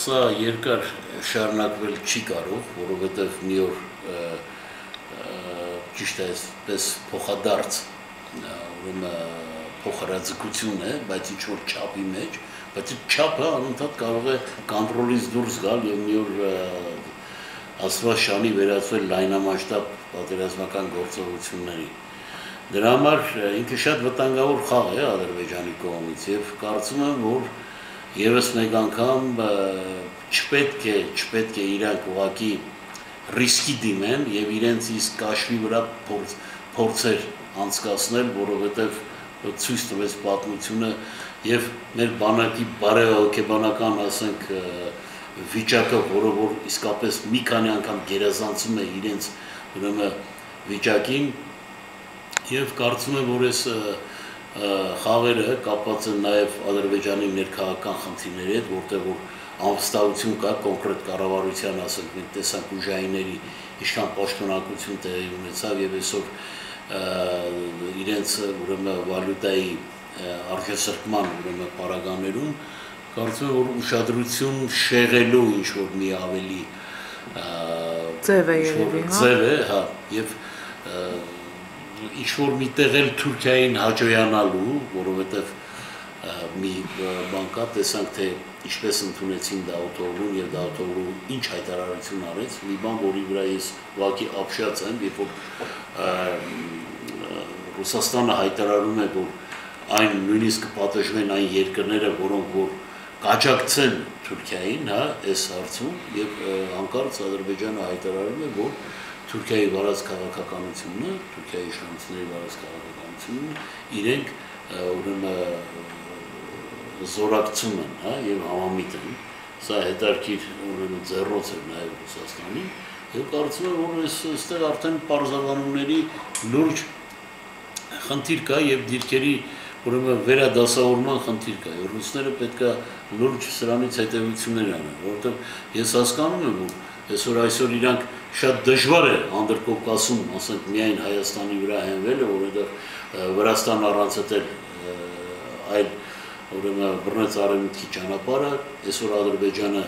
Սա երկար շարունակվել չի կարող, որովհետև մի օր ճիշտ է այսպես փոխադարձ փոխարաձգություն է, բայց ինչ-որ չափի մեջ, բայց այդ չափը անընդհատ կարող է կոնտրոլից դուրս գալ և մի օր աստված շանի վերածվել լայնամասշտաբ պատերազմական գործողությունների։ Դրա համար ինքը շատ վտանգավոր խաղ է Ադրբեջանի կողմից և կարծում եմ, որ ևս մեկ անգամ չպետք է իրանք ուղղակի ռիսկի դիմեն և իրենց իսկ կաշվի վրա փորձեր անցկացնել, որովհետև ցույց տվեց պատմությունը և մեր բանակի բարեհոգեբանական, ասենք, վիճակը, որը որ իսկապես մի քանի անգամ գերազանցում է իրենց վիճակին և կարծում եմ, որ այս խաղերը կապված են նաև Ադրբեջանի ներքաղաքական խնդիրների հետ, որտեղ որ անվստահություն կա կոնկրետ կառավարության, ասենք, մենք տեսանք ուժայինների ինչքան պաշտոնակություն տեղի ունեցավ և այսօր իրենց վալյուտայի արգելսրկման պարագաներում կարծում եմ, որ ուշադրություն շեղելու ինչ-որ մի ավելի ձև է երևի, ձև է, հա, և ինչ-որ մի տեղ էլ Թուրքիային հաջողանալու, որովհետև մի բան կա, տեսանք, թե ինչպես ընդունեցին Դավութօղլուն և Դավութօղլու ինչ հայտարարություն արեց, մի բան, որի վրա ես ուղղակի ապշած եմ, երբ որ Ռուսաստանը հայտարարում է, որ այն նույնիսկ կպատժվեն այն երկրները, որոնք որ կաջակցեն Թուրքիային, հա, այս հարցում, և հանկարծ Ադրբեջանը հայտարարում է, որ Թուրքիայի վարած քաղաքականությունը, Թուրքիայի իշխանությունների վարած քաղաքականությունը իրենք զորակցում են, հա, և համամիտ են, սա հետարքիր ձեռոց էր նաև Ռուսաստանին, և կարծում եմ, որ այստեղ արդեն պարզաբանումների լուրջ խնդիր կա և դիրքերի վերադասավորման խնդիր կա, և ռուսները պետք է լուրջ սրանից հետևություններ անեն, որովհետև ես հասկանում եմ, որ այսօր իրանք շատ դժվար է Անդրկովկասում, ասենք, միայն Հայաստանի վրա հենվելը, որովհետև Վրաստան առանց էլ այլ բռնեց արևմուտքի ճանապարհը, այսօր Ադրբեջանը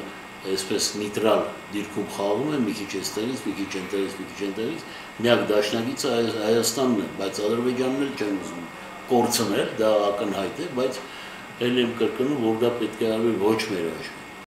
այսպես նեյտրալ դիրքում խաղում է, մի քիչ այստեղից, մի քիչ այնտեղից, մի քիչ այնտեղից, միակ դաշնակիցը Հայաստանն է, բայց Ադրբեջանն էլ չեն ուզում կորցնել, դա ակնհայտ է, բայց էլ եմ կրկնում, որ դա պետք է արվի ոչ մեր հաշվին։